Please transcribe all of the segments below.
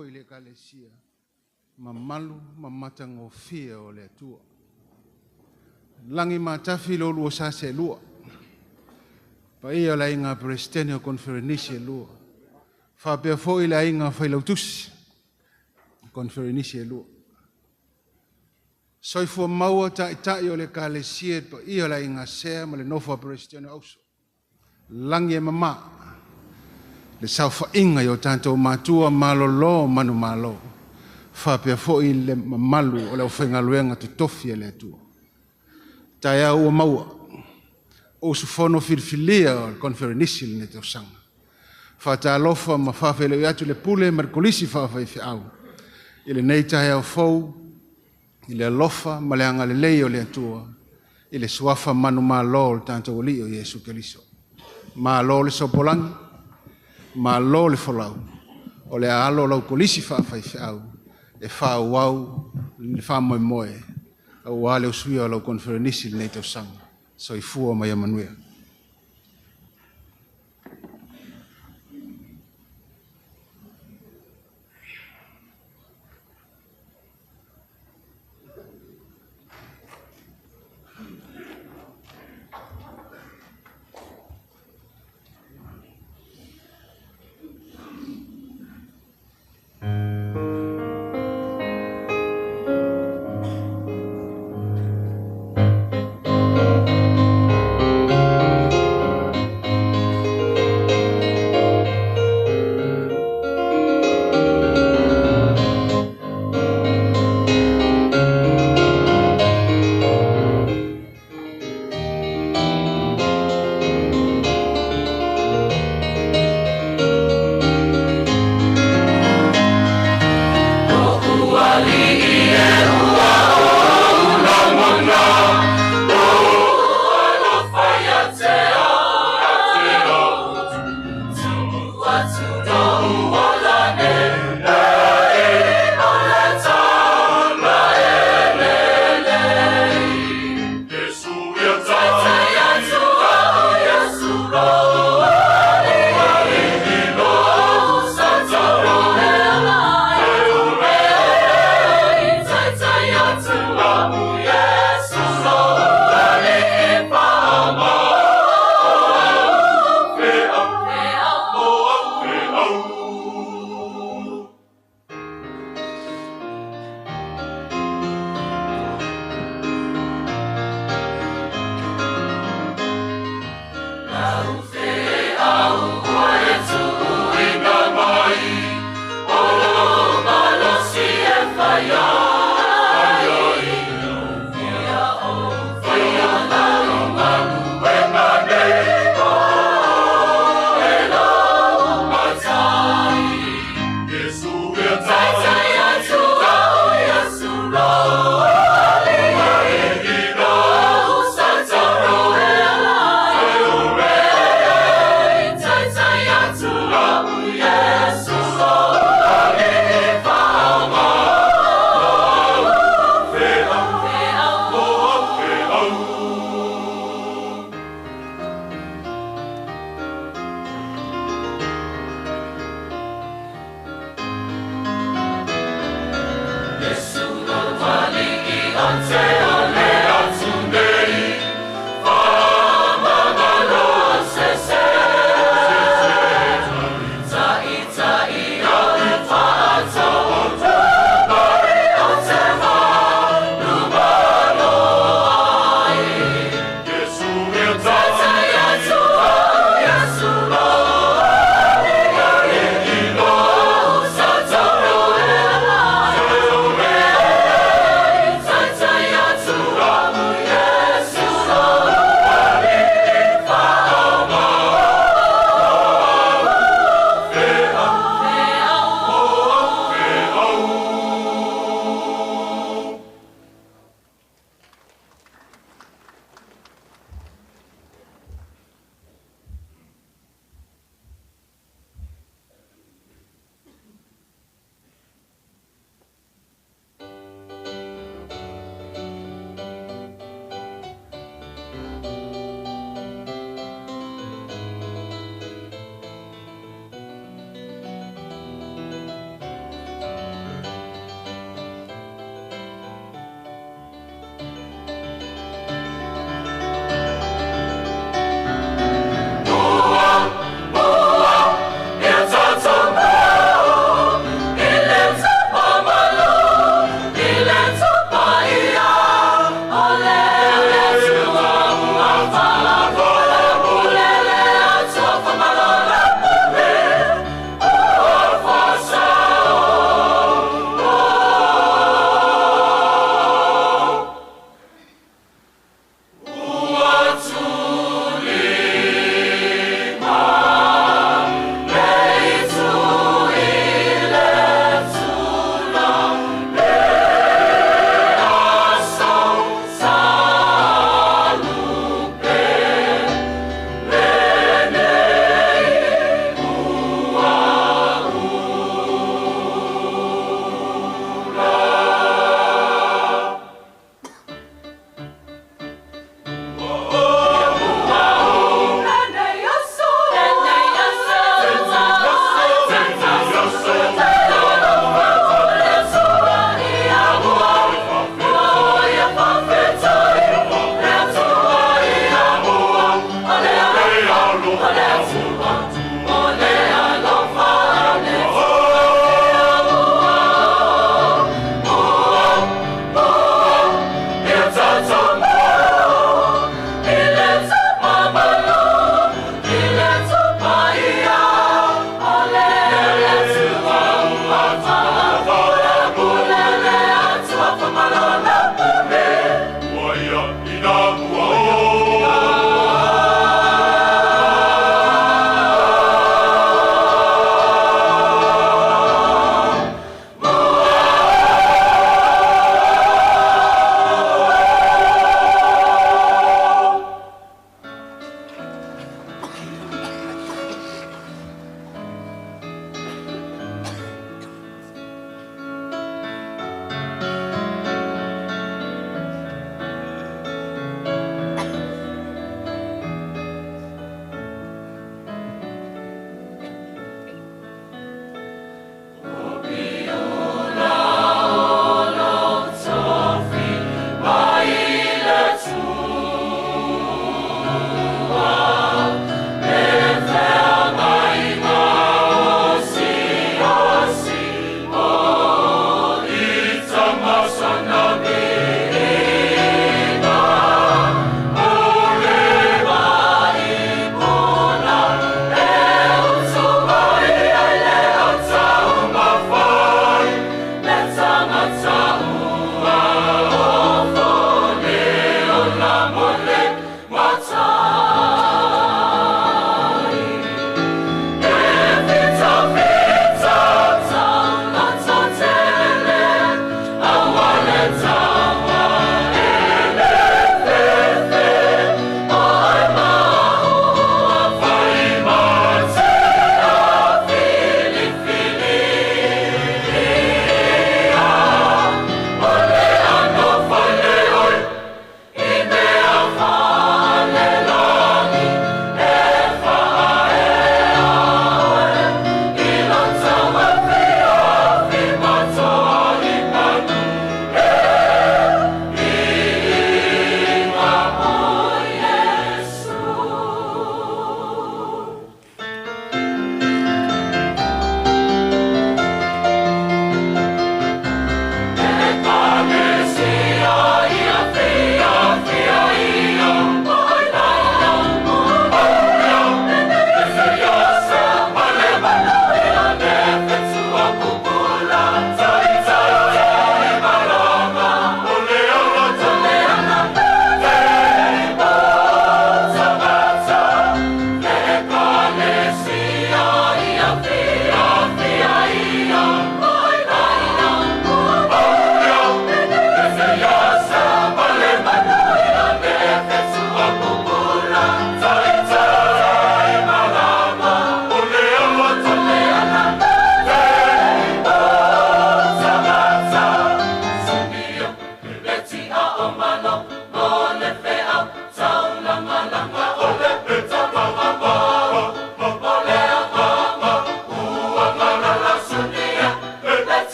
loko i le kalesia, mamalu mamatang fia o le atua. Langi matafi lo lua sase lua. Pa ia la inga presidente o konferenisi lua. Fa pia foi la inga failautusi. Konferenisi lua. Soifua maua tai o le kalesia pa ia la inga sea ma le nofa presidente auso. Langi e mama. Le saufa inga yo tanto matua malolo manu malo. Fa pia foi le mamalu o le ofenga luenga tutofi le atua. Taya ua maua. O sufono filfilia o konferenisi le te osanga. Fata alofa ma fafele yatu le pule merkolisi fafa ifi au. Ile nei taya o fau. Ile alofa ma le anga le lei o le atua. Ile suafa manu ma lol tanto o li o Yesu Keliso. Ma lol le sopolangi. Ma lol le folau. O le alo lau kolisi fafa ifi au. E fa wau. Le fa moe moe. Au wale usuia lau konferenisi le nei te osanga. So i fua mai amanuia.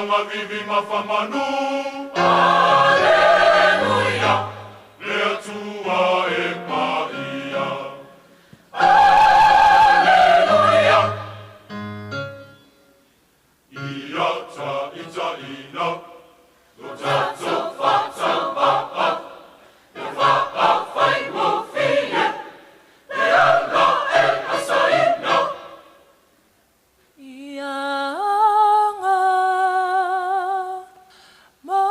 vivi mafamanu. Alleluia. Lea tua e paia. Alleluia. Ia ta ita ina. Lo tato fata va'a. Le va'a fai mo fie. Le ala e asaina. Ia nga ma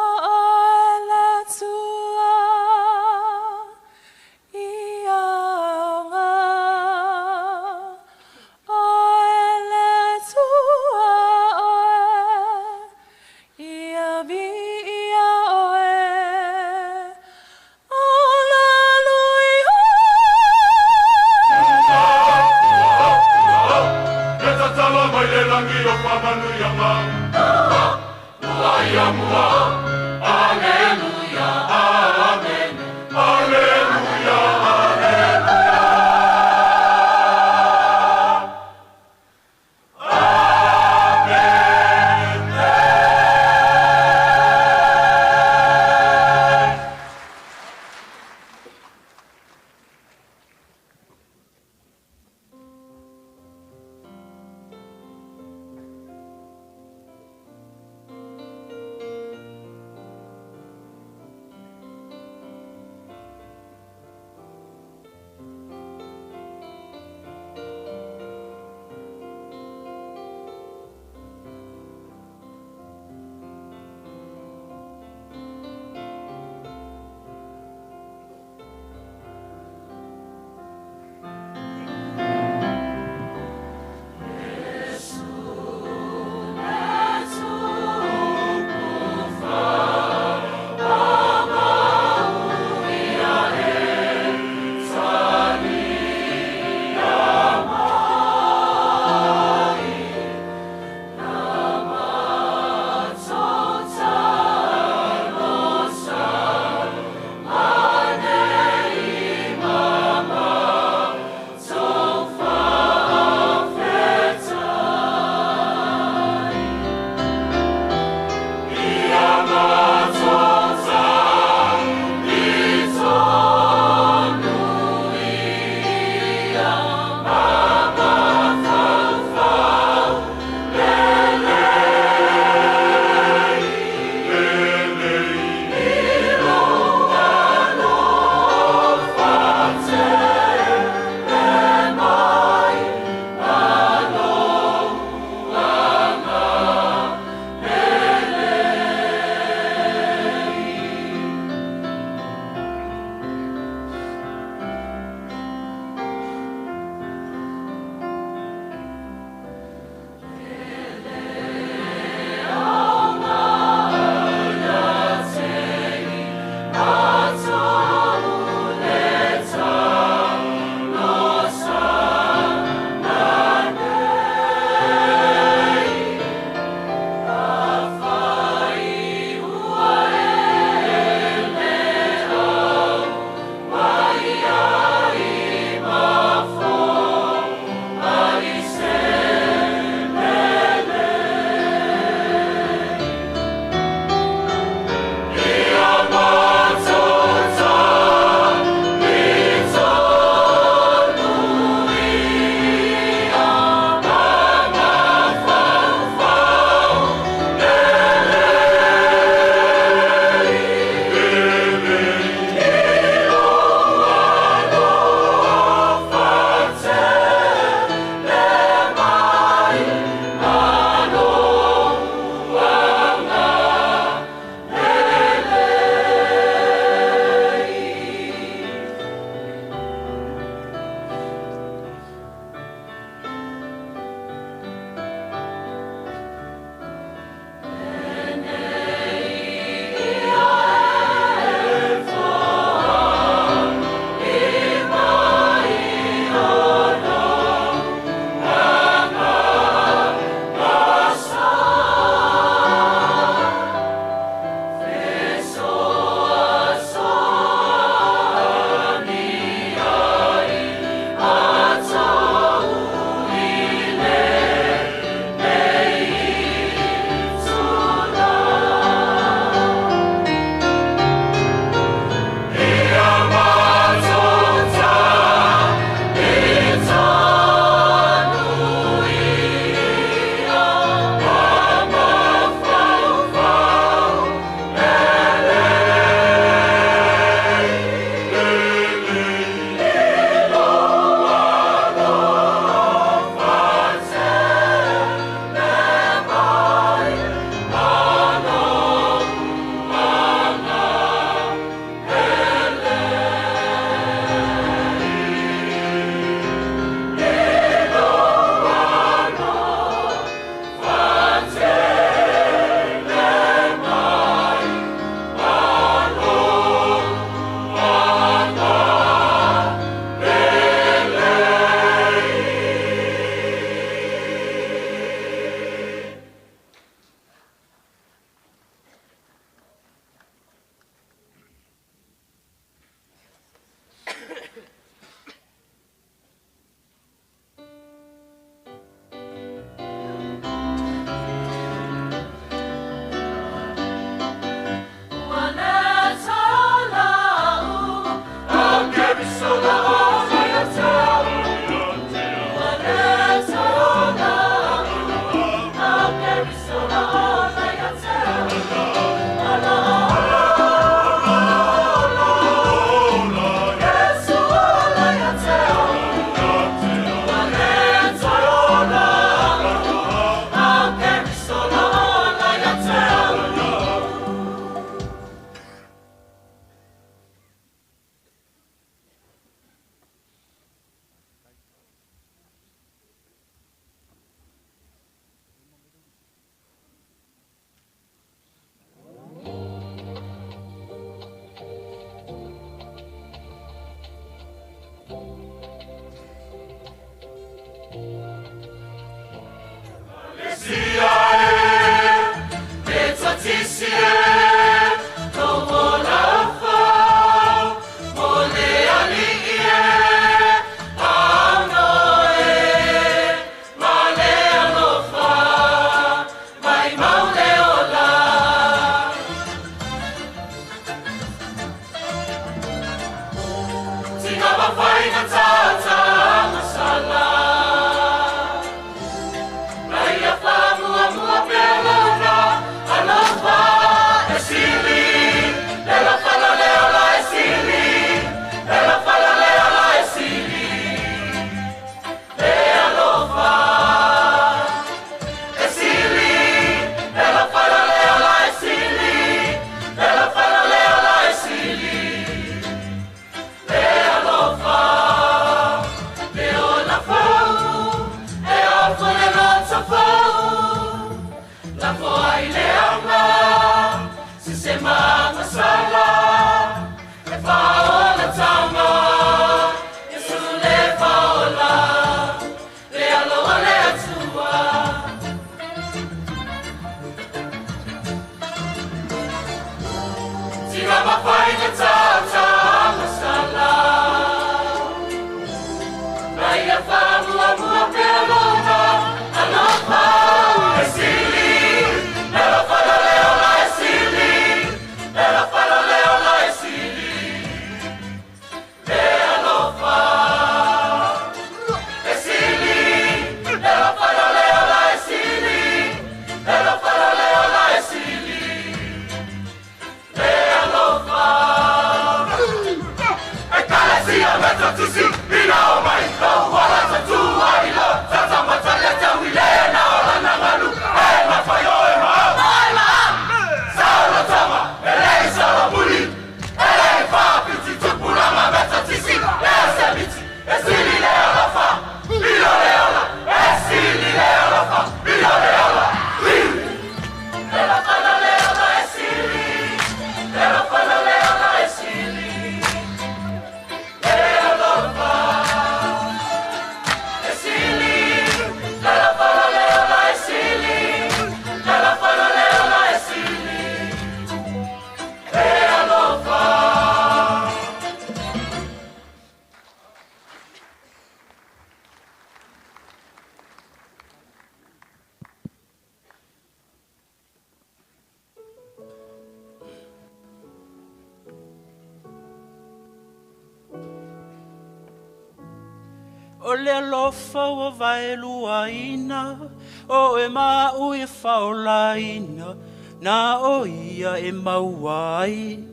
O le alofa ua vaeluaina, o e mau e faolaina, na o ia e mauai.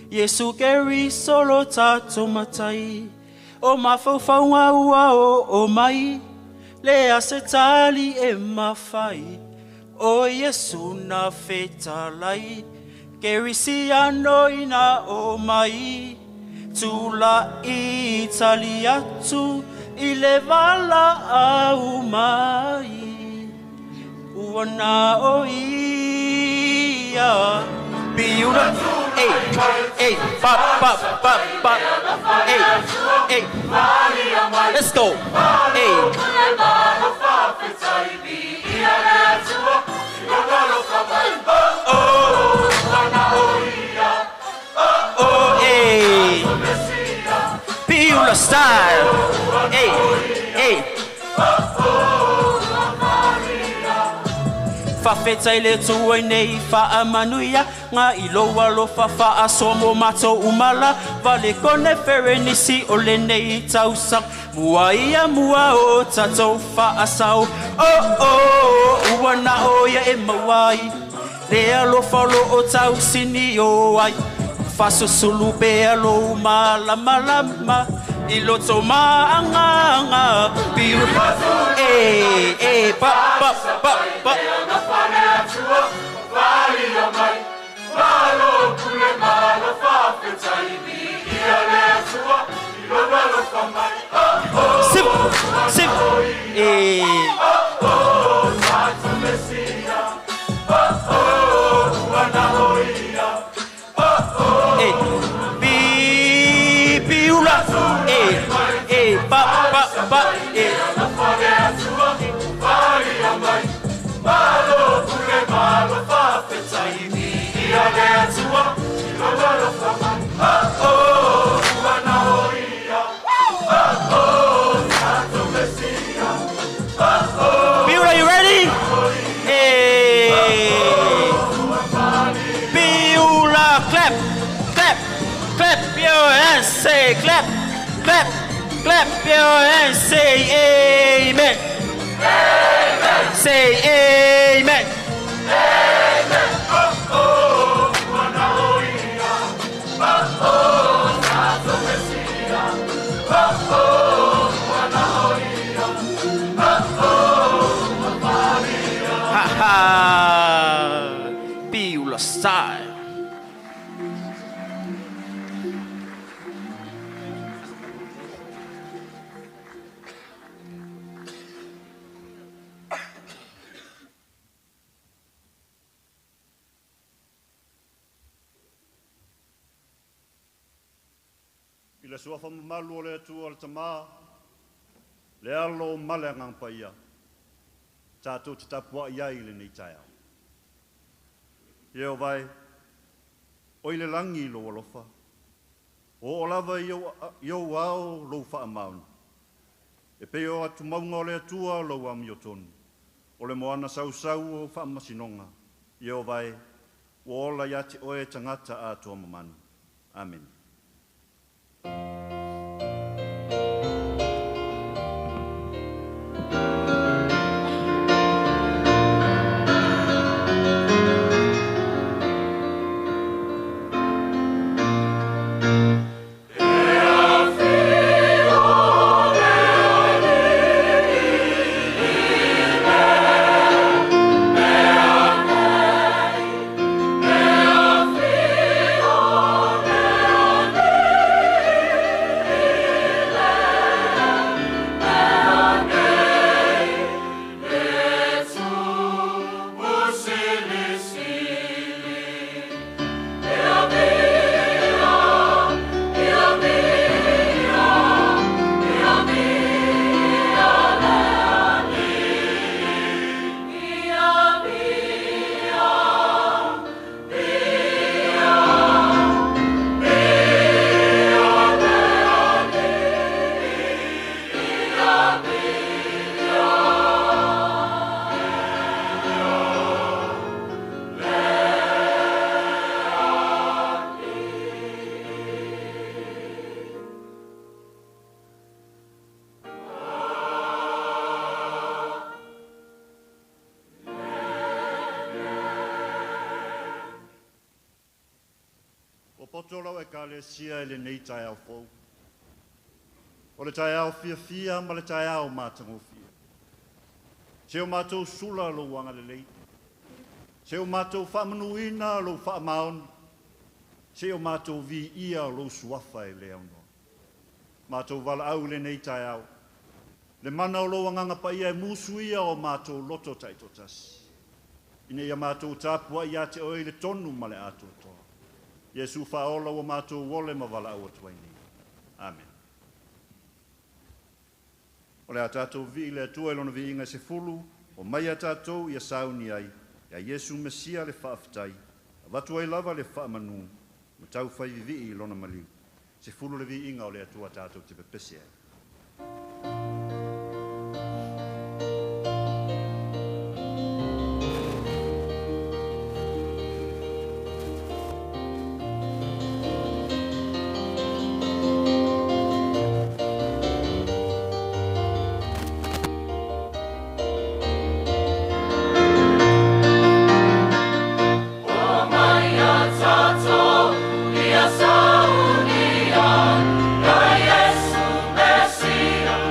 Yesu keri solo tato matai, o mafaufaunga ua o mai, le asetali e mafai, o Yesu na fetalai, keri siano ina o mai, tula itali atu, ile vala au mai uana o ia biura hey pa hey let's go hey oh hey biura style hey, hey. Fafeta ile tuwe nei fa amanuia nga ilo walo fa asomo mato umala vale kone ferenisi ole nei tausa muaia mua o tato fa asau uwana oya e mawai le alo falo o tausini o ai faso sulu be alo malama iloto maanga piu pa sim Biura, you ready? Hey. Biura, clap, clap, clap your hands, say clap. Clap your hands, say amen. Amen. Say amen. Amen. Oh, oh, wanahoia. Oh, oh, Tato Mesia. Oh, oh, wanahoia. Oh, oh, Maria. Ha ha. Piula style. Le suafa malu le tu al tama le alo male ngang paia tatu tapua ia ile ni taia yo vai o ile langi lo lofa o lava yo wao lo fa maun e pe yo atu maunga le tua lo am yo ton o le moana sau o fa masinonga yo vai o la yati o e tangata a to mamanu amen. Potolo e kalesia ele nei tai au fo. O le tai au fia ma le tai au matango fia. Se o matou sula lo wanga le lei. Se o matou whamanuina lo whamaon. Se o matou vi ia lo suafa e leo no. Matou wala au le nei tai au. Le mana o lo wanganga pa ia e musu ia o matou loto tai totas. Ine ia matou tapua ia te oi le tonu ma le ato toa. Yesu faola o matou wole ma wala au atuaini. Amen. O le atatou vi le atua lona vi inga se fulu, o mai atatou ia sauni ai, ia Yesu Mesia le whaafitai, a watu ai lava le whaamanu, ma tau whai vi lona maliu. Se fulu le vi inga o le atua atatou te pepese ai. Saunia, ya Yesu Mesia.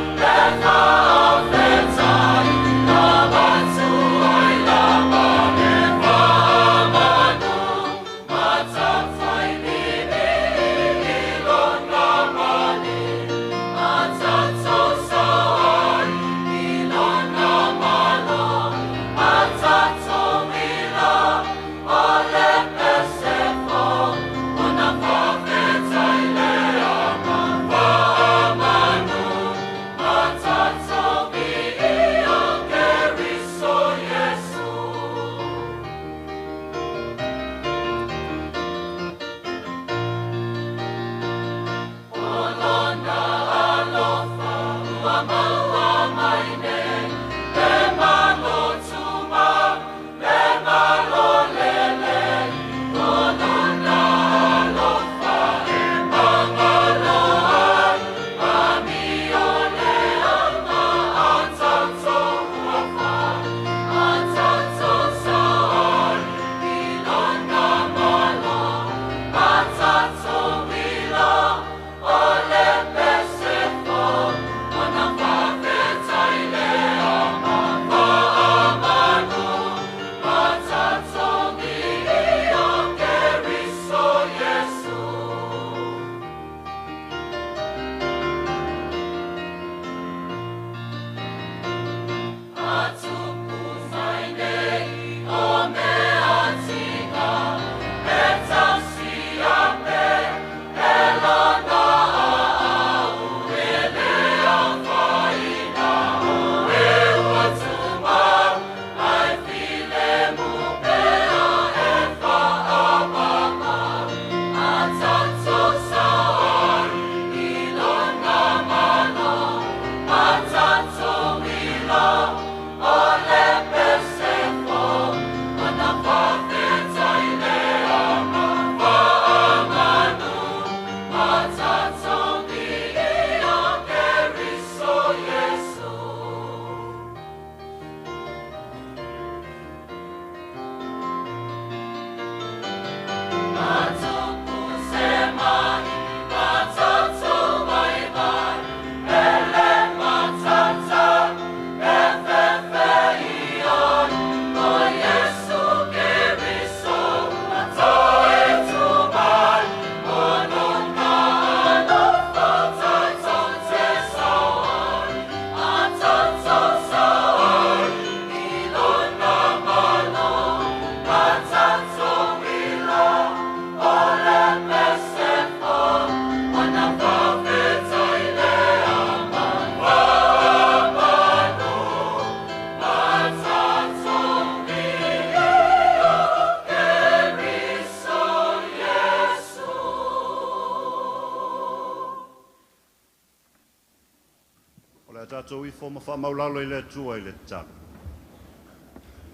le tātou I fōma whamaulalo I le tua I le talu.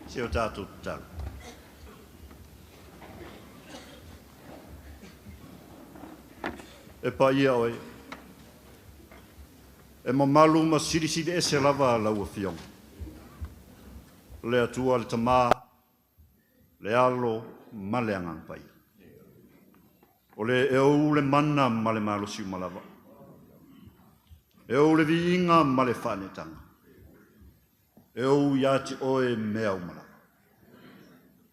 Se o tātou talu. E pa ia oe. E mamalu ma siri e se lava lau a fiong. Le atua le tamā, le alo, ma le angang pai. O le e ou le mana ma le malo siu malava. E ou le viinga ma le whanetanga. E ou iati oe mea umala.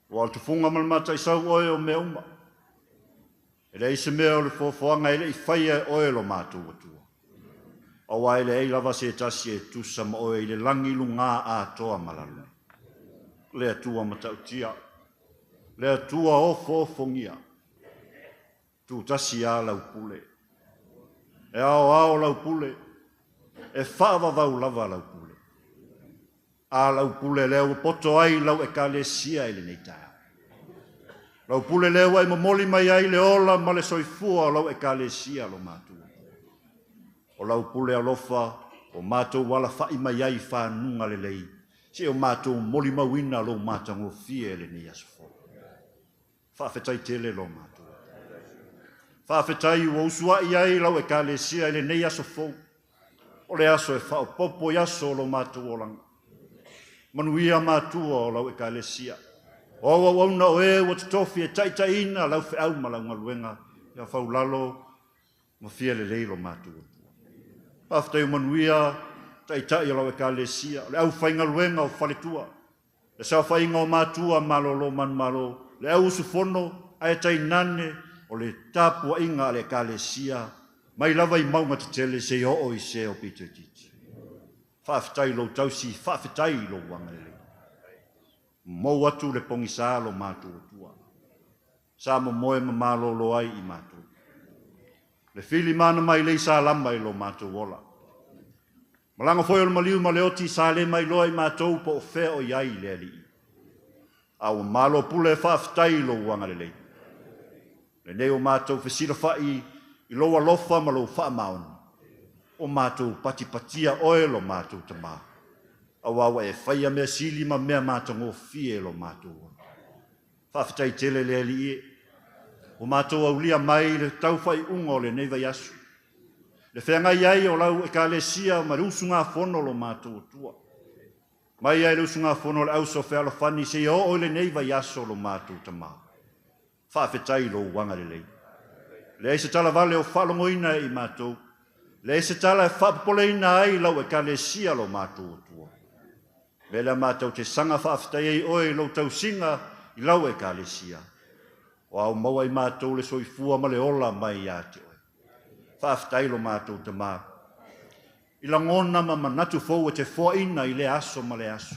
O al tufunga malamata I sau oe o mea uma. E le ise mea o le fofoanga ele I whaia oe lo mātou atua. Awa ele ei lava se tasi e tusa ma oe I le langilu ngā atoa malalu. Le atua matautia. Le atua o fofongia. Tu tasi a lau pule. E ao lau pule. E whaava vau lava lau pule. A lau pule leo poto ai lau e ka le sia ele nei tae. Lau pule leo ai mamoli mai ai le ola ma le soifua lau e ka le sia lo mātua. O lau pule alofa o mātou wala whai mai ai whanunga le lei. Se o mātou moli mawina lo mātango fie le nei asofo. Whawhetai tele lo mātou. Whawhetai ua usua I ai lau e ka le sia ele nei asofo. O le aso e whao popo I aso lo mātou o langa. Manuia mātua o lau e ka le sia. O wauna o e wa tofi e taitaina lau fe au malaunga luenga. Ia whau lalo ma fia le leilo mātua. Paftai manuia taitai lau e ka le sia. Le au whainga luenga o whaletua. Le sao whainga o mātua malolo man malo. Le au sufono ai tainane o le tapua inga le ka le sia. Mai lava I maunga te tele se o I se o pito titi. Whawhetai lo tausi, whawhetai lo wangale. Mou atu le pongi sa lo mātua tua. Sa mo moe ma malo lo ai I mātua. Le fili mana mai le sa lamba I lo mātua wola. Malanga foi o le maliu ma le oti sa le mai lo ai mātua po o fea o iai le ali. Au malo pule whawhetai lo wangale le. Le neo mātua whesira whai I loa lofa ma lo wha maon. O mātou patipatia oe lo mātou tamā. Awawa e whaia mea sili ma mea mātango fie lo mātou. Whawhetai tele le ali e. O mātou au lia mai le tau whai ungo le neiva yasu. Le whenga iai o lau e ka le sia ma le usunga fono lo mātou tua. Mai ai le usunga fono le auso whea lo whani se o le neiva yaso lo mātou tamā. Whawhetai lo wanga le lei. Le se tala vale o whalongoina I mātou. Le se tala e whapoleina ai lau e ka le sia lo mātou tua. Me la mātou te sanga whawhetai ei oe lo tau singa I lau e ka le sia. O au maua I mātou le soifua ma le ola mai ate oe. Whawhetai lo mātou te mā. I la ngona ma manatu fau e te fōina I le aso ma le aso.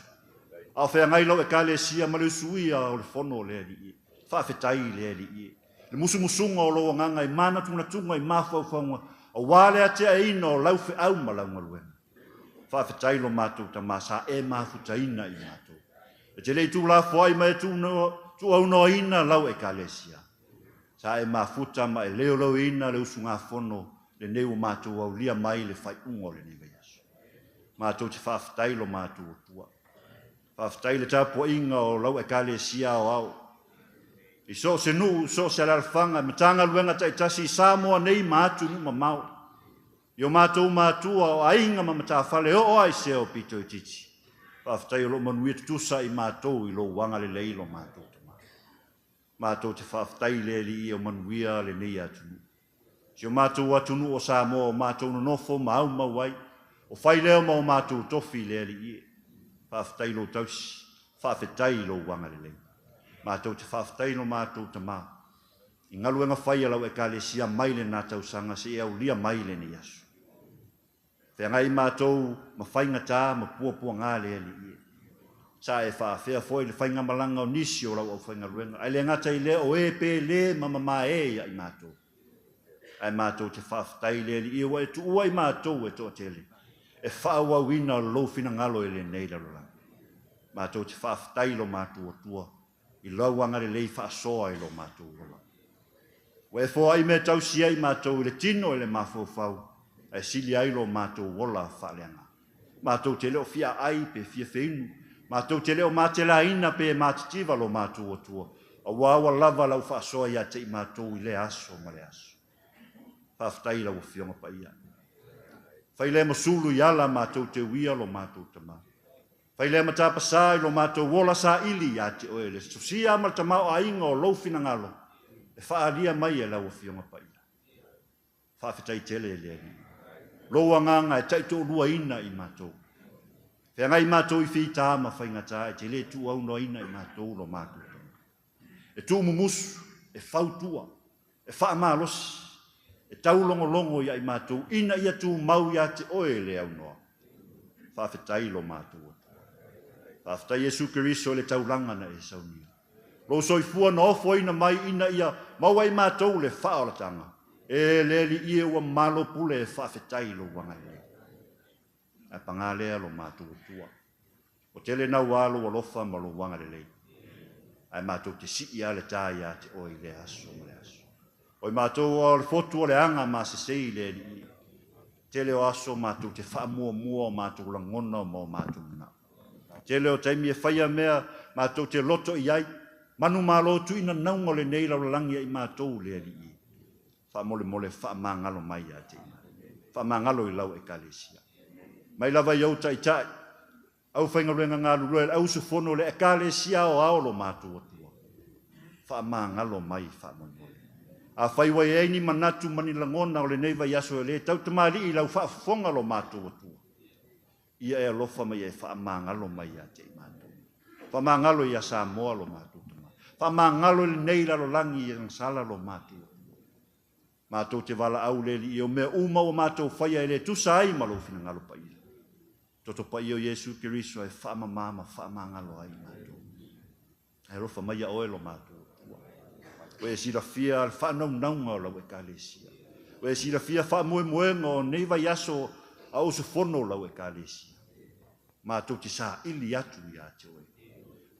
Au whea ngai lau e ka le sia ma le suia o le fono le ali I. Whawhetai le ali I. Le musunga o loa nganga I mana tunga I mawhauwhaunga. O wale atea ina o lauwhi au malaunga luenga. Whawhetai lo mātou ta masa e mawhutaina I mātou. E te lei tū la whai mai tū au no ina lau e ka lesia. Sa e mawhuta ma e leo lau ina le usunga whono le neu mātou au lia mai le whai ungo le neva yasu. Mātou te whawhetai lo mātou tua. Whawhetai le tāpua inga o lau e ka lesia o au. I so se nu, so se alalfanga, matanga luenga taitasi Samoa nei mātu nu mamau. Io mātou mātua o ainga ma matawhale o ai se o pito I titi. Whawhetai o lo manuia tutusa I mātou I lo wanga le leilo mātou tama. Mātou te whawhetai le li I o manuia le nei atunu. Si o mātou atunu o Samoa o mātou no nofo mau mawai. O whai leo ma o mātou tofi le li I. Whawhetai lo tausi, whawhetai lo wanga le leilo. Mātou te whawhetai no mātou ta mā. I ngaluenga whaia lau e ka le sia mai le nā tausanga se e au lia mai le ni asu. Whea ngai mātou ma whainga tā ma puapua ngā le ali I. Sa e whawhea foi le whainga malanga o nisi o lau au whainga luenga. Ai le ngata I le o e pe le ma mama e ia I mātou. Ai mātou te whawhetai le ali I wa e tu ua I mātou e toa tele. E whaua wina lo fina ngalo e le nei la rola. Mātou te whawhetai lo mātou atua. I lauanga le lei whaasoa I lo mātou rola. Wa e fōa I me tausia I mātou le tino e le mawhauwhau. E sili ai lo mātou wola whaaleanga. Mātou te leo fia ai pe fia feinu. Mātou te leo mātela ina pe mātitiva lo mātou o tua. A wawa lava lau whaasoa ia te i mātou I le aso ma le aso. Whaafitai lau fionga pa ia. Whai le masulu I ala mātou te wia lo mātou tama. Whai le matapasai lo mātou wola sa ili ia te oele. Susia ma tamau a inga o loufina ngalo. E whaaria mai e lau fionga pa ia. Whaafitai tele e lea ni. Loa nganga e taito lua ina I mātou. Whea ngai mātou I whita ma whaingata e te le tu au no ina I mātou lo mātou. E tu mumusu, e whautua, e whaamalosi, e taulongolongo ia I mātou, ina ia tu mau ia te oe le au noa. Whawhetai lo mātou. Whawhetai Jesu Kiriso le taulanga na e saunia. Lo soifua na ofo ina mai ina ia, maua I mātou le whaolatanga. E le li ia ua malo pule e whawhetai lo wanga le. E pangalea lo mātou tua. O tele na walo wa lofa ma lo wanga le lei. Ai mātou te si ia le tā ia te oi le aso le aso. Oi mātou o le fotu o le anga ma se sei le li. Tele o aso mātou te wha mua mātou langona mo mātou na. Tele o taimi e whaia mea mātou te loto I ai. Manu mālo tu ina naunga le nei lau langia I mātou le li. Wha mole wha mangalo mai a te ina. Wha mangalo I lau e kalesia. Mai lava iau tai tai. Au whaingaruenga ngā lurua, au sufono le ekalesia o aolo mātua tua. Wha ngalo mai wha monole. A whaiwai eini manatu mani langona o le neiva yaso e le, tau tamari I lau wha fonga lo mātua tua. Ia e alofa mai e wha ngalo mai a te mātua. Wha ngalo I a Samoa lo mātua tama. Wha ngalo le neila lo langi I sala lo mātua. Mātua te wala au le li I o mea uma o mātua whaia e le tusa ai malo fina ngalo pa I. Toto pa io Yesu Kiriso e whaama mama, whaama ngalo ai mātou. E rofa mai a oelo mātou. O e sira fia al whanau naunga o lau e kālesia. O e sira fia whaamoemoenga o neiva yaso a osu fono lau e kālesia. Mātou te sā ili atu I a te oe.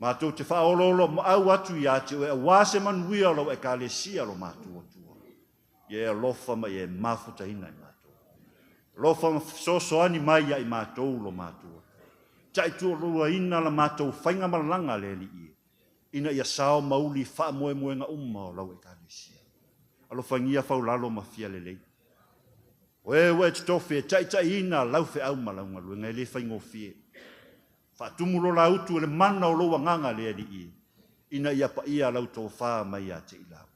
Mātou te whaololo au atu I a te oe. A wāse manuia lau e kālesia lo mātou atua. Ie e lofa mai e mafuta ina I mātou. Lofa sosoani mai I mātou lo mātou. Tai tu rua ina la mātou whainga malanga le li I. Ina ia sao mauli wha moemoenga umma o lau e kālesia. Alo whangia whaulalo ma fia le lei. Oe te tofe tai ina lau fe au malaunga luenga le whaingo fie. Wha tumulo la utu le mana o loa nganga le li I. Ina ia pa ia lau tō wha mai a te ilau.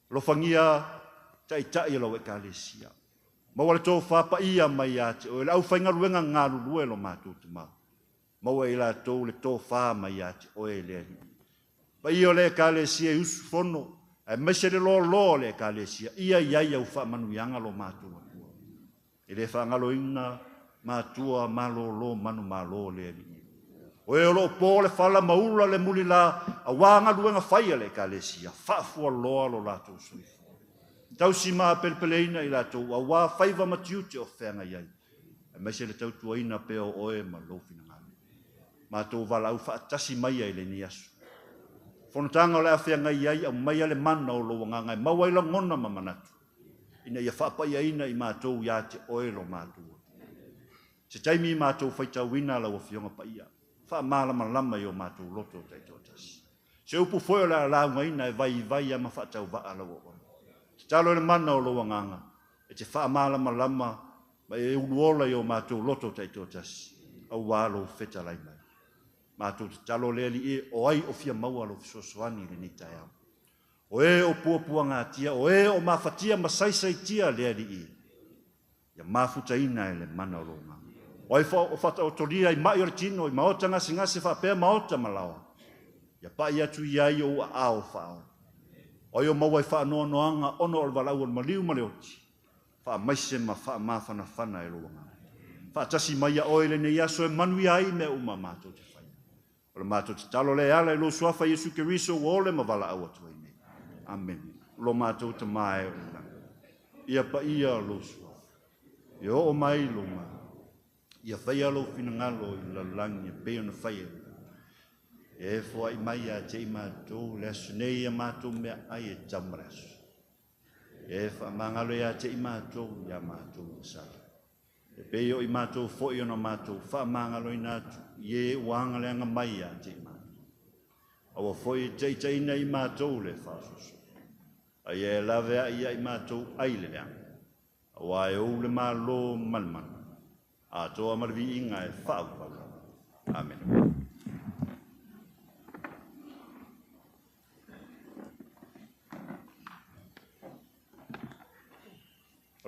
Alo whangia tai lau e kālesia. Maua le tō whapa ia mai a te oe, le au whaingaruenga ngā lulue lo mātou te mau. Maua I la tō le tō wha mai a te oe le ali. Pa ia le kālesia I usu fono, e mese le lo le kālesia, ia iai au wha manuianga lo mātou. E le whangalo ina mātua malo lo manu malo le ali. Oe o lo pō le whala maula le muli la, a wanga luenga whaia le kālesia, whaafua loa lo lātou suifu. Tau si maa pelpeleina I latou, a wā whaiva matiute o whenga iai. E maise le tau tuaina peo oe ma lofina ngāme. Mātou wala au whaatasi mai ai le ni asu. Whonotanga o le a whenga iai, au mai ale mana o loa ngangai, mawaila ngona ma manatu. Ina ia whaapai aina I mātou ia te oe lo mātou. Se taimi I mātou whaitau wina lau o whionga pa ia. Wha maalama lama I o mātou loto taito tasi. Se upu whoio la launga ina e vai ama whaatau waa lau o. Talo le mana o loa nganga, e te wha malama lama, ma e unuola I o mātou loto taito tasi, au wālo wheta lai mai. Mātou te talo le li E o ai o fia maua lo fisosoani le ni tai au. O e o puapua ngā tia, o e o mawhatia masaisai tia le li E. Ia mafuta ina e le mana o loa nganga. O ai o whata o toria I mai o le tino, I maota ngase whapea maota malawa. Ia pa I atu I ai o a o whao. O yo mawai wha noanga ono o walau o maliu maleoti. Wha maise ma wha mawhana e roa. Wha tasi mai a oile ne yaso e manui ai me uma mātou te whai. O le mātou te talo le ala e lo suafa Jesu Kiriso o ole ma wala au atu nei. Amen. Lo mātou te mai o le langa. Ia pa ia lo suafa. Ia o mai lo ma. Ia whai alo fina ngalo I la langi e peo na whai alo. E fua I mai a te I mātou, le asunei a mātou mea ai e tamarasu. E wha mangalo a te I mātou, ia mātou sara. E peo I mātou fo'i ona mātou whaamangalo I nātu. Ie wanga le anga mai a te mātou. Awa fo'i teiteina I mātou le whāsusu. A ie lawe a ia I mātou aile le anga. Awa e ou le mālo malmana. A toa marvi inga e whaapala. Amen.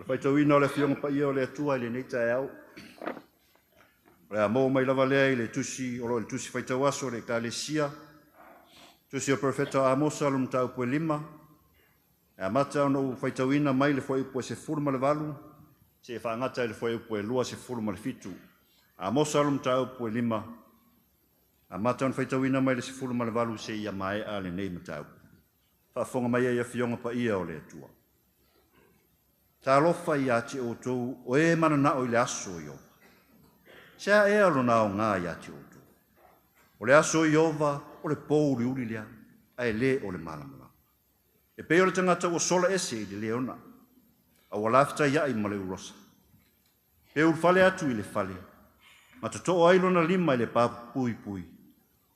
Fai tau ina o le fionga pa ia o le atua I le neita e au. O le amo mai lava lea I le tusi, o le tusi fai tau aso le kalesia. Tusi o profeta Amosa lum tau pue 5. E amata ono fai tau ina mai le fai pue se furma le valu. Se whaangata le fai pue lua se furma le fitu. Amosa lum tau pue 5. Amata ono fai tau ina mai le se furma le valu se ia mai a le nei matau. Whaafonga mai ia fionga pa ia o le atua. Ta lofa I ati o tou o e mana na o le aso I ova. Sea e alo na o ngā I ati o tou. O le aso I ova o le pou uri uri lea, a e le o le malamala. E peo le tangata o sola ese I le leona, a o lafta ia I male urosa. Peo ul fale atu I le fale, ma to to o ailona 5 I le papu pui pui,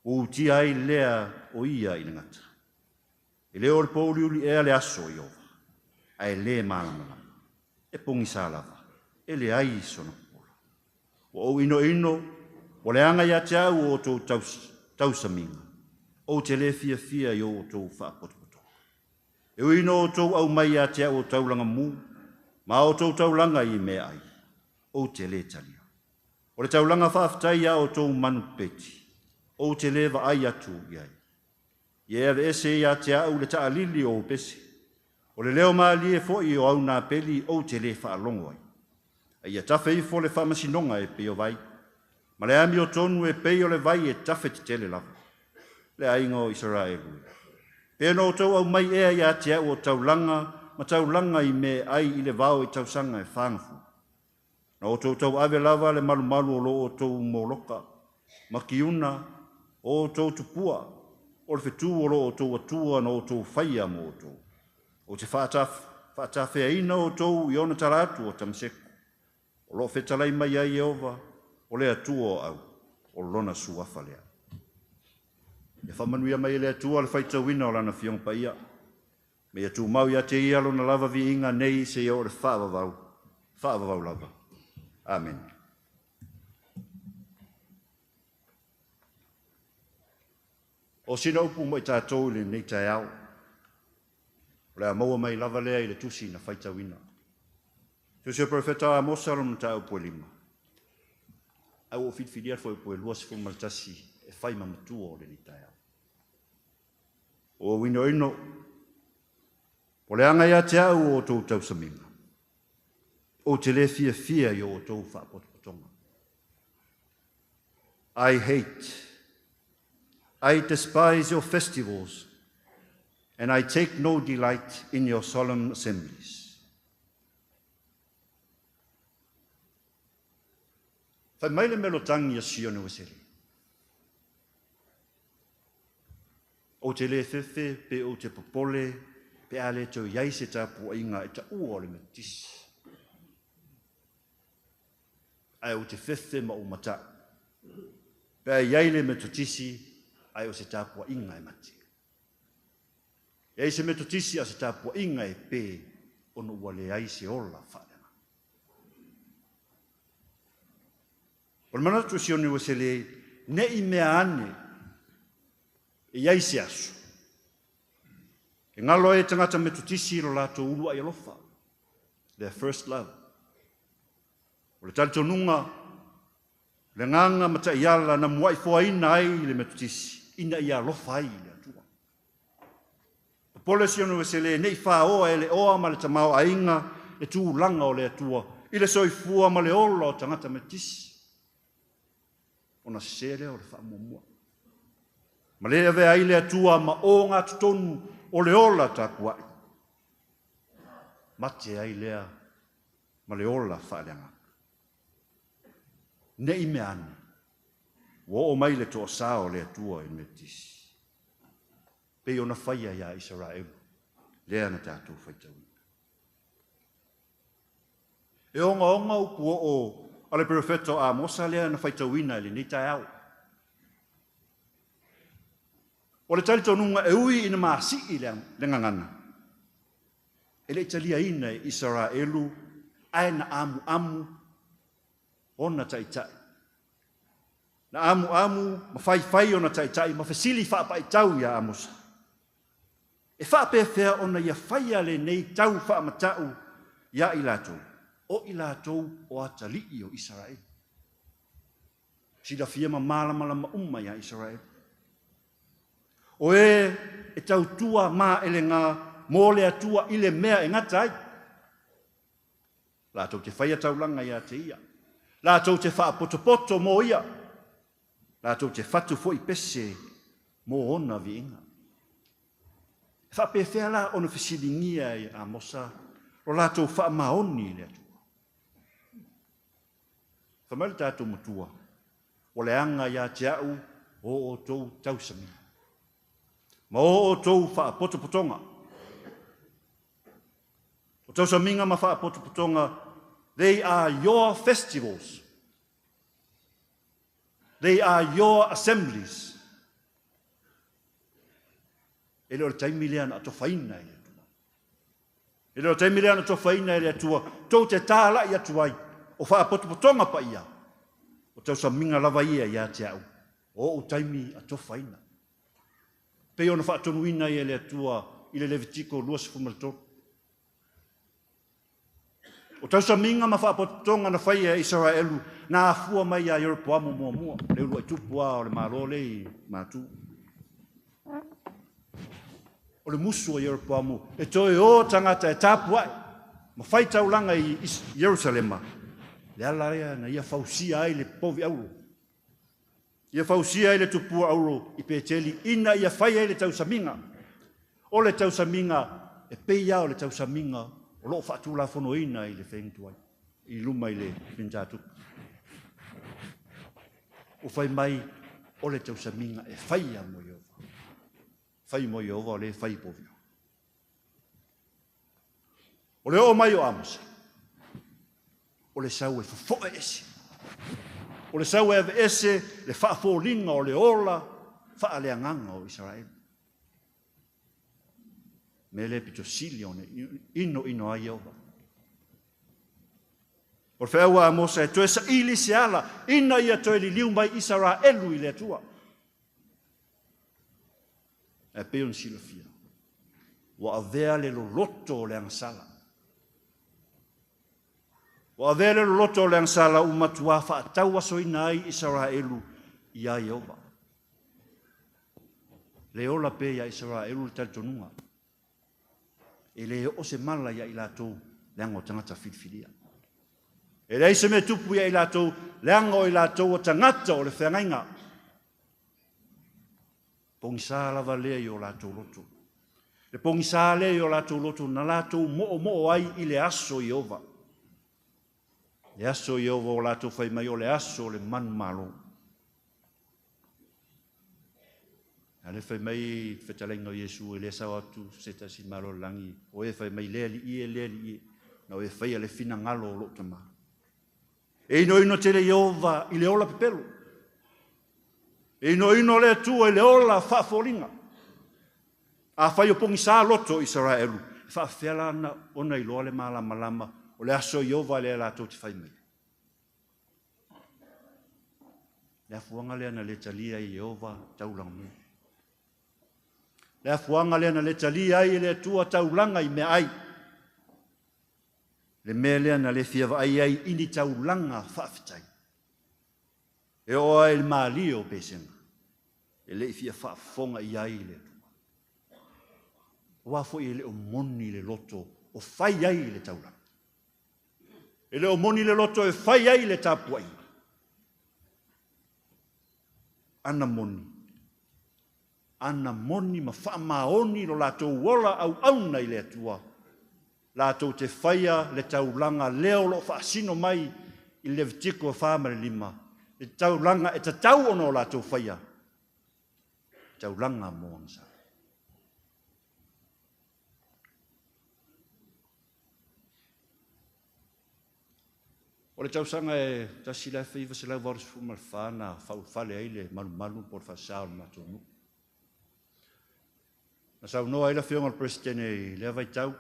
o uti ai lea o ia I le ngata. E le o le pou uri uri e le aso I ova, a e le malamala. E pongi sa lava, e le ai sona pola. O ino ino, o le anga ia te au o tau tausaminga, o te le fia fia I o tau whaapotopoto. E o ino o tau au mai ia te au o taulanga mu, ma o tau taulanga I me ai, o te le talia. O le taulanga whaaftai ia o tau manu peti, o te le va ai atu iai. Ia ave ese ia te au le taalili o pesi. O le leo maali e fo'i o au nā peli o te le whaalongo ai. A ia tawhe I fo le whamasinonga e peo vai. Ma le ami o tonu e peo le vai e tawhe te tele lava. Le ainga o Israelu. Peo no tau au mai ea ia te au o taulanga, ma taulanga I me ai I le vao I tausanga e whangafu. Na o tau ave lava le malu malu o lo o tau moloka, ma kiuna o tau tupua, o le whetu o lo o tau atua na o tau whaia mo o tau. O te whaatawhea ina o tau I ona taratu o tamaseko. O lo whetalai mai ai Jehova, o le atua o au, o lona suafa lea. E whamanuia mai le atua le whaitawina o lana fiong pa ia. Me atu mau ia te ia lona lava vi inga nei se o le whaavavau lava. Amen. O sina upu mo I tātou le nei tai au. O le amaua mai lava lea I le tusi na whaitawina. Tusi o profeta Amosa lum tau pue 5. Au o whitwhiria fo pue lua se fumaltasi e whai mamatua o le ni tai au. O wino ino, o le anga ia te au o tau tausaminga. O te le fia fia I o tau whaapotopotonga. I despise your festivals, and I take no delight in your solemn assemblies. Whai mai le melotangi a Sione Weseli. O te le fefe, pe o te popole, pe ale tau iai se tapu inga e ta ua o le metisi. Ai o te fefe ma o mata. Pe a iai le metotisi, ai o se tapu inga e mati. E se metotisi a se tapu inga e pe ono ua le ai se ola whaadana. O le manatu Sione Weseli, ne I mea ane, e iai se aso. E ngalo e tangata metotisi lo lato ulua I alofa. Their first love. O le talitonunga, le nganga mata iala na muai fua ina ai le metotisi. Ina I alofa ai le atua. Pole Sione Weseli, nei wha oa e le oa ma le tamau ainga e tū langa o le atua. I le soifua ma le ola o tangata metotisi. Ona sele o le wha mua. Ma le ave ai le atua ma o ngā tutonu o le ola takuai. Mate ai lea ma le ola whaaleanga. Ne I me ane. Wo o mai le toa saa o le atua I metisi. Pe ona whaia ia Israel. Lea na tātou whaitau. E onga upu o O le profeto Amosa lea na faitauina le ni tai au. O le talitonunga e ui ina maasi i le ngangana. E le italia ina e Israelu ai na amu ona taitai. Na amu mawhai ona taitai ma fesili whaapa i tau ia Amosa. E whaapewhea ona ia whaia le nei tau whaamatau ia i lātou. O i lātou o atalii o Israel. Sila fia ma malama ia Israel. O e tau tua mā ele ngā mō le atua i le mea e ngatai. Lātou te whaia taulanga ia te ia. Lātou te whaapotopoto mō ia. Lātou te whatu fo i pese mō ona vi inga. Whapewhea la ona whesilingia i Amosa. O lātou whaamaoni le atua. Whamari tātou mutua. O le anga ia te au o tou tausami. Ma o tou whaapotopotonga. O tausaminga ma whaapotopotonga. They are your festivals. They are your assemblies. E leo taimi lea na atofaina i atua. E leo taimi lea na atofaina i atua. Tau te tāla i atuai. O whaapotopotonga pa ia. O tausaminga lava ia te au. O taimi atofaina. Pei ona whaatonuina i le atua i le Levitiko 2:12. O tausaminga ma whaapototonga na whaia Israelu na afua mai a Europoamo mua. Le ulu ai tupua o le marole i mātu. O le musu o Europoamo. E toi o tangata e tāpuai. Ma whai taulanga i Jerusalema. Le ala rea na ia fausia ai le povi auro. Ia fausia ai le tupua auro i Peteli. Ina ia whai ai le tausaminga. O le tausaminga e peia o le tausaminga. O loo whaatula fono ina i le whentuai. I luma i le whintatu. O whai mai o le tausaminga e whai a mo Iova. Whai mo Iova o le whai povio. O le o mai o Amosa. O le sau e fofoe ese. O le sau e ese le whaafolinga o le ola whaaleanganga o Israel. Me le pito sili o ne ino a Iova. O le whaewa Amosa e toe sa ili se ala ina ia toe li liu mai Israelu i le atua. E peon sila fia. Wa avea le loloto o le angasala. Wa avea le loloto o le angasala umatua whaatau aso ina ai Israelu i a Iova. Le ola pe ia Israelu le talitonunga. E le o se mala ia i lātou leanga o tangata whiriwhiria. E le se me tupu ia i lātou leanga o i lātou o tangata o le whengainga. Pongisa lava lea i o lātou loto. Le pongisa lea i o lātou loto na lātou mo'o ai i le aso Iova. Le aso Iova o lātou whai mai o le aso le man malo. Ale fai mai whetalenga o Iesu e le sao atu seta si malo langi. O e fai mai lea li i. Na o e fai ale fina ngalo o lota ma. E ino te le Iova i le ola pepelo. E ino le atua i le ola whaafolinga. A fai o pongisa loto Israelu. Whaafela na ona i loa le malama. O le aso Iova le la tau te whai mai. Le afuanga lea na le talia i Iova taulang mai. Le afuanga lea na le talia i le tua taulanga i mea ai. Le mea lea na le fiava ai ini taulanga whaafitai. E oa il maali o pesenga. E le fia whaafonga i ai le tua. Oa fo i le o moni le loto o whai ai le taulanga. E le o moni le loto e whai ai le tapuai. Ana moni ma whaamaoni lo lātou wola au auna i le atua. Lātou te whaia le taulanga leo lo whaasino mai i le vitiko whaamare lima. Le taulanga e tatau ono lātou whaia. Taulanga moangsa. O le tausanga e tasi lai whi vase lau varu sifu mal whana, whau whale aile, malu por whasao na tonu. Na sau noa ila whionga le presidente le vai tau,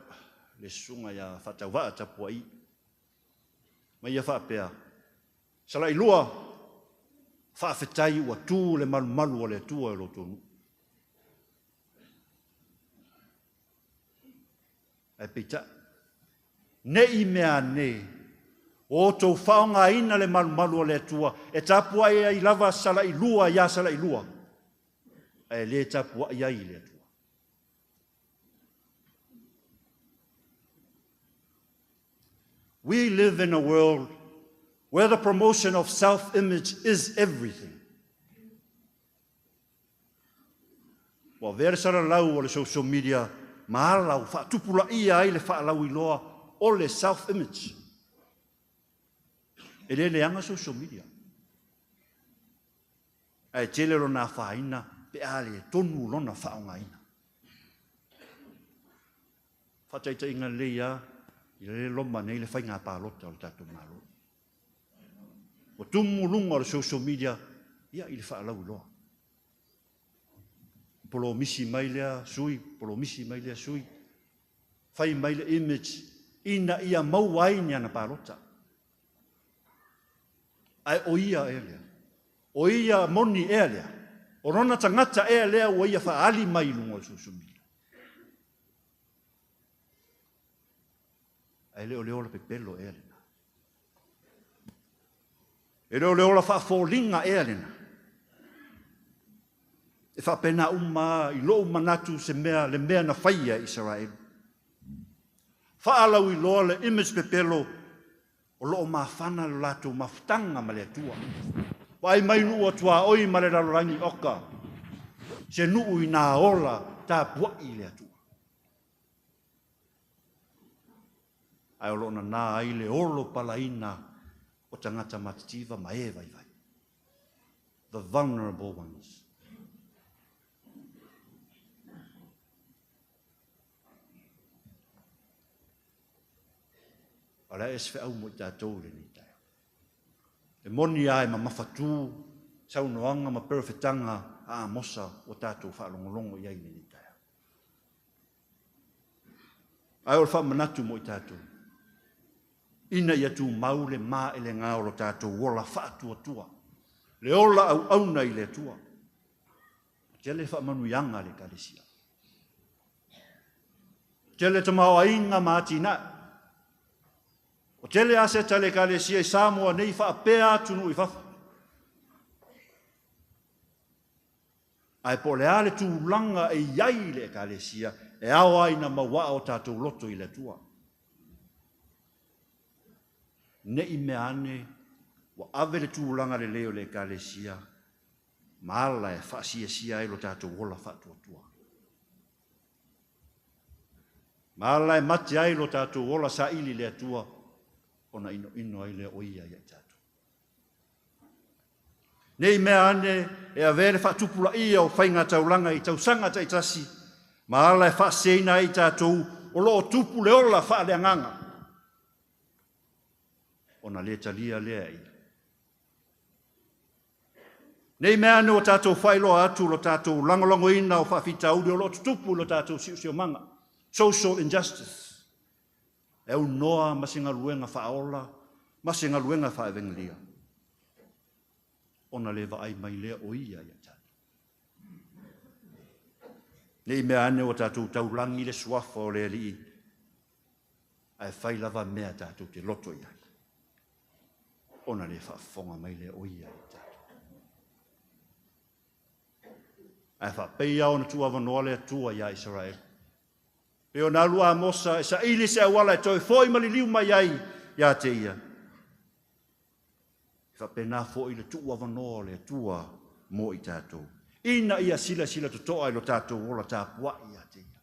le sunga ya whatau waa tapua i. Ma ia whapea. Sala ilua, whaafetai ua tū le malu o le tua e lo tonu. Ai peita, ne i mea ne, o tau whaonga ina le malu o le tua, e tapua ia i lava sala ilua, ia sala ilua. E le tapua ia i le tua. We live in a world where the promotion of self-image is everything. Wa vere sara lau o le social media, mahala u whaatupula ia ai le whaalau iloa o le self-image. E le leanga social media. Ai tele rona whaina, pe ale tonu rona whaonga ina. Whataita inga leia, i le loma nei le whainga pālota o le tātou mālo. O tumu lunga o le social media, ia i le whaalau iloa. Polo misi mai lea sui, polo misi mai lea sui. Whai mai le image, ina ia mau aini ana pālota. Ai o ia e lea. O ia moni e lea. O rona tangata e lea o ia whaali mai lunga o social media. Ai leo leo la pepelo e lea. E leo leo la whaafolinga e lea. E whapena uma i loo manatu se mea le mea na whaia Israel. Whaalau i loa le image pepelo o loo mawhana lo lato mawhtanga ma le tua. Wai mai nuu atua oi ma le ralorangi oka. Se nuu i nā ola tā puai le atua. Ai o lona nā ai le olo palaina o tangata matativa ma e vai vai. The vulnerable ones. Ala e sve au mo tātou le ni tae. E moni ai ma mawhatu, saunoanga ma perfetanga a mosa o tātou whaalongolongo iai le ni tae. Ai o whamanatu mo i tātou. Ina ia tu maule ma ele ngā o tātou wola whaatua tua. Le ola au auna i le tua. Tele whamanu yanga le kalesia. Tele tamau ainga mātina. O tele ase tale kalesia i Samoa nei whaapea tunu i whafu. Ai po le ale tūlanga e iai le kalesia e awa ina maua o tātou loto i le tua. Ne i mea ane wa ave le tūlanga le leo le kalesia maala e whaasia sia e lo tātou wola whaatua tua. Maala e mati ai lo tātou wola sa ili le tua ona ino ai le oia ia tātou. Nei mea ane e a vere whaatupula ia o whainga taulanga i tausanga ta itasi, maala e whaaseina i tātou o loo tupu le ola whaaleanganga. Ona le talia lea ia. Nei mea ane o tātou whailo atu lo tātou langolongo ina o whaafita audi o loo tupu lo tātou siusio manga. Social injustice. E au noa masinga luenga whaola, masinga luenga whaevengalia. Ona le ai mai lea o ia ia tātou. Nei mea ane o tātou taulangi le suafa o le li. Ai whailava mea tātou te loto ia. Ona le whaafonga mai lea o ia ia tātou. Ai whapeia ona tua wanoa lea tua ia Israel. E o nā lua mosa, e sa ili se awala e toi foi maliliu mai ai, ia te ia. Whapena foi le tua wanoa le tua mo i tātou. Ina ia sila tutoa i lo tātou wola tāpua ia te ia.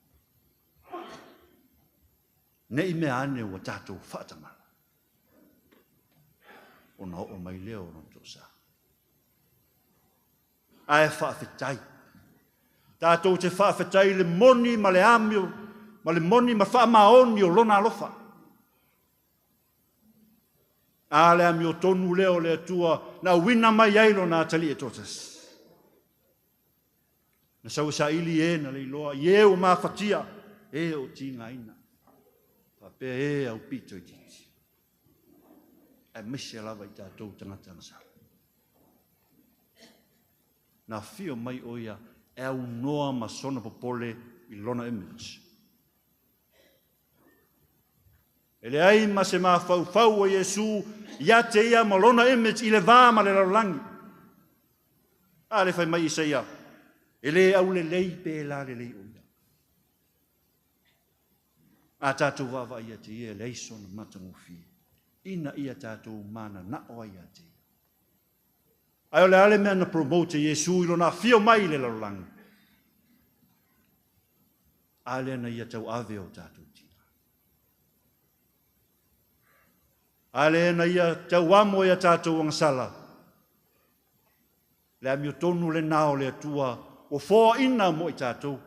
Ne i mea ane o tātou whaatamana. O na o mai leo non to sa. Ai whaafetai. Tātou te whaafetai le moni ma le amio, ma le moni ma wha maoni o lona alofa. A le ami o tonu leo le atua, na wina mai ailo na tali e totas. Na sau sa ili e na leiloa, ie o mafatia, e o tinga ina. Pape e au pito i titi. E misi lava i tātou tangata na sala. Na fio mai oia, e au noa ma sona popole i lona image. Ele ai ma se ma fau o Yesu, ia te ia ma lona image i le vā ma le laulangi. A le fai mai Isaia, ele au le lei pe la le lei oia. A tātou wawa ia te ia le isona matangofi. Ina ia tātou mana na oa ia te ia. Ai o le ale mea na promote Yesu ilo na fio mai le laulangi. Ale na ia tau ave o tātou tina. Ale na ia tau amo ia tātou angasala. Le ami o tonu le nao le atua o fōa ina mo i tātou.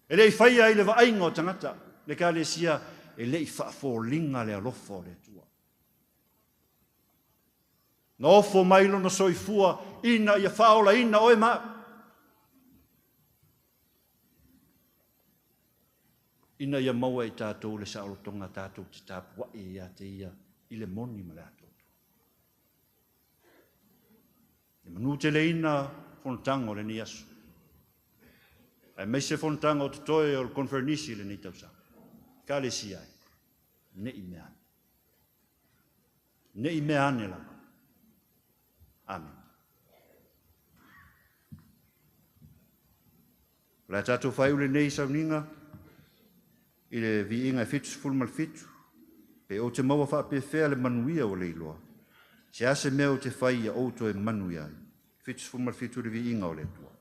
E le i whaia i le vainga o tangata. Le ka le sia e le i whaafōlinga le alofa o le atua. Na ofo mailo na soifua ina ia whaola ina oe maa. Ina ia maua i tātou le saolotonga tātou te tāpua e ia te ia i le moni ma le atou. E manu te le ina fontango le ni asu. E meise fontango o te toe o le konfernisi le ni tausa. Ka le si ai. Ne i meane. Ne i meane lama. Amen. La tātou whai ule nei sauninga, i le viinga fitu fulmal fitu, pe o te maua wha pe whea le manuia o leiloa. Se ase mea o te whai a outo e manuia. Fitu fulmal fitu le viinga o le tua.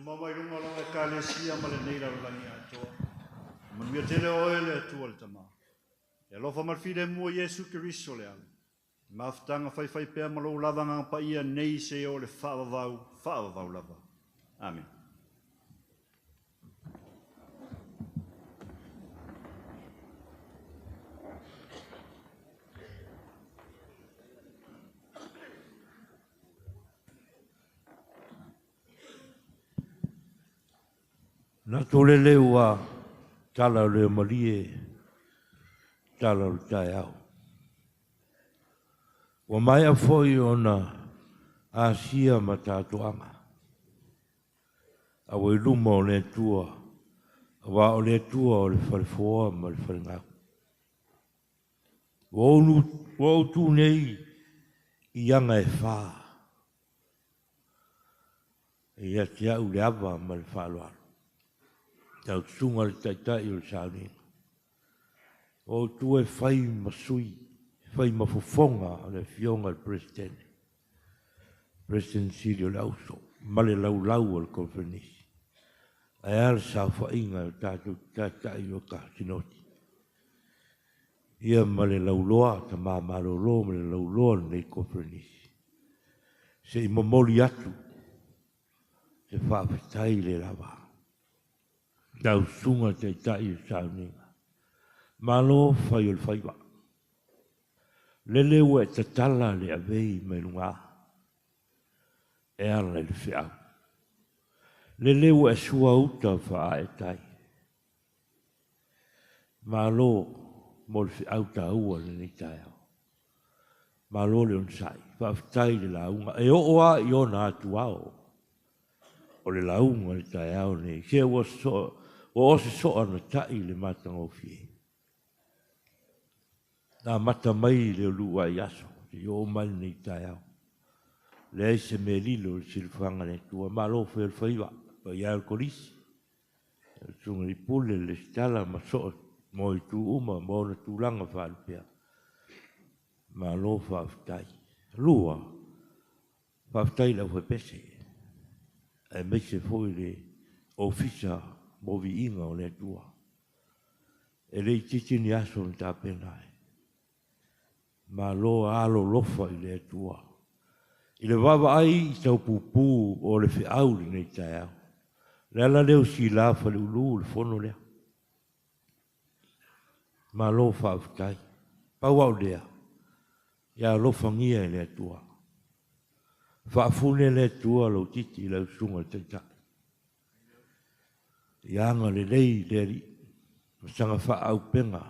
Tumama irunga lo e kalesia ma le nei la langi atoa. Manuia tele oe le atua le tama. E alofa malfide mua Yesu Kiriso le ale. Maftanga fai pea ma lo lavanga pa ia nei se o le whaavavau lava. Amen. Na tole lewa tala le malie tala le tai au. Wa mai a foi ona asia ma tatuanga. A wai luma o le tua. A wa o le tua o le whalifoa ma le whalingau. Wa o tu nei i anga e wha. E ia te au le awa ma le whaloaro. Tau sunga le taitai o le sauni. O tu e whai masui, whai mafofonga o le fionga le presidente. President Sirio Lauso, ma le lau o le konfernisi. Ai ala sa whainga o tātou taitai o ka sinoti. Ia ma le lauloa, ta māmaro lo ma le lauloa nei konfernisi. Se i mamoli atu, se whaafitai le lawa. Tau sunga te tai o sauninga. Malo whai o le whaiwa. Lele ua e tatala le avei mai lunga. E ala le whiau. Lele ua e sua uta wha e tai. Malo mo le whiau ta ua le ni tai au. Malo le unsai. Whaafitai le launga. E oa i ona atu au. O le launga le tai au ni. Kia ua so... O se soa na tai le matanga o fie. Nā mata mai le lua i aso, te o mai nei tai au. Le se me lilo le silfanga ne tua, ma lo fe el faiwa, pa ia el kolisi. Sunga li pule le stala ma soa, mo i tu uma, mo na tu langa whaal pia. Ma lo whaaftai. Lua, whaaftai lau fe pese. E me se foi le ofisa mo vi inga o le tua. E le titi ni aso ni tāpenai. Ma lo alo lofa i le tua. I le wawa ai i tau pupu o le whiau li nei tai au. Le ala leo si la fa le ulu le fono lea. Ma lo whaafutai. Pau au lea. Ia lofa ngia i le tua. Whaafune le tua lo titi lau sunga te tai. Ianga le lei leri, masanga wha au penga,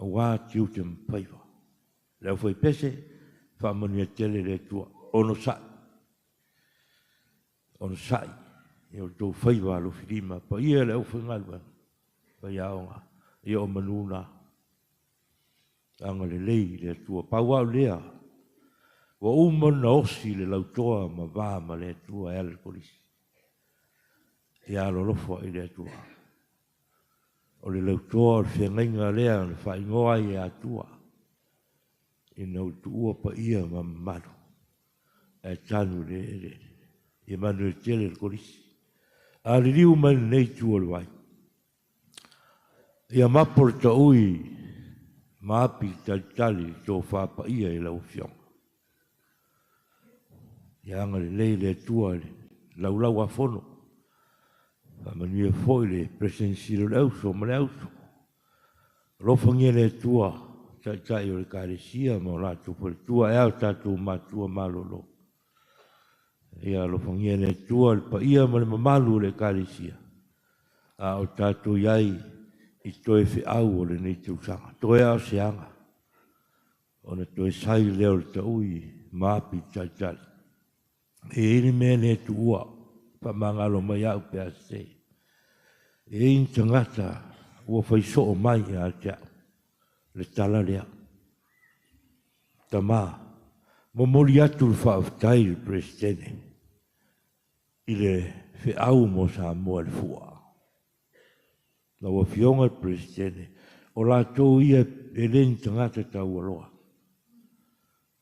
a wā tiu te mpaiwa. Leo fai pese, wha mania tele le tua, ono sai. Ono sai, i o tō whaiwa lo whirima, pa ia leo fai ngalwa, pa iaonga, i o manuna. Anga le lei le tua, pa wau lea, wa umana osi le lautoa ma vā ma le tua e ala polisi. Ia lolofo i le atua. O le lautoa o le whiangainga lea le whaingoa i atua. I nau tuua pa ia ma mano. E tanu le i manu e tele le korisi. A le riu manu nei tua le wai. Ia mapor ta ui maapi talitali tō whapa ia i lau whionga. Ia anga le lei le tua laulau a fono. Manuia foi le presensi le auso, ma le auso. Rofangia le tua, tai o le karesia, ma o latu po le tua, e au tatu matua malolo. Ia rofangia le tua, le pa ia ma le mamalu le karesia. A o tatu iai, i toe fe au o le nei te usanga. Toe au seanga. O na toe sai leo le taui, maapi tai. E ini mea le tu ua, pa mangalo mai au pe ase. E in tangata ua fai so o mai a tea le tala lea. Tama, momoli atu le whaaftai le presidente. I le whiau mo sa mua le fua. Na ua fionga le presidente. O la tō ia e len tangata tau aloha.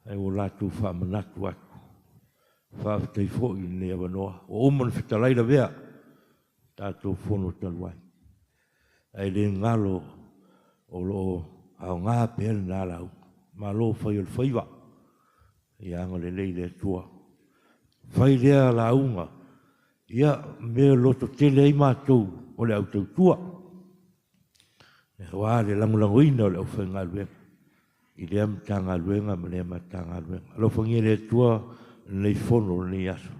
E o la tō whaamanatu atu. Whaaftai fo i ne awanoa. O oman whitalai la vea. tātou whono taluai. Ai le ngalo o lo au ngā pēr nā lau, ma lo whai o whaiwa, i anga le leile tua. Whai lea launga, ia mea loto tele i mātou o le au tau tua. E hoa le langulango ina o le au whai ngā luenga. I lea mta ngā luenga, ma lea mta ngā luenga. Alo whangia le tua nei whono nei aso.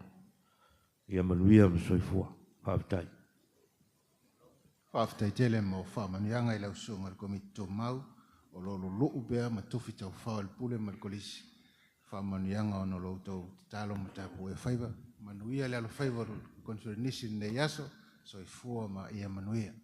Ia manuia ma soifua, haftai. Whaftai tele mo whamanianga i lau sunga le komito mau, o lolo loo bea ma tufi tau whao le pule ma le kolisi. Whamanianga o no lo tau talo ma tapu e whaiva, manuia le alo whaiva konsurinisi nei aso, soifua ma ia manuia.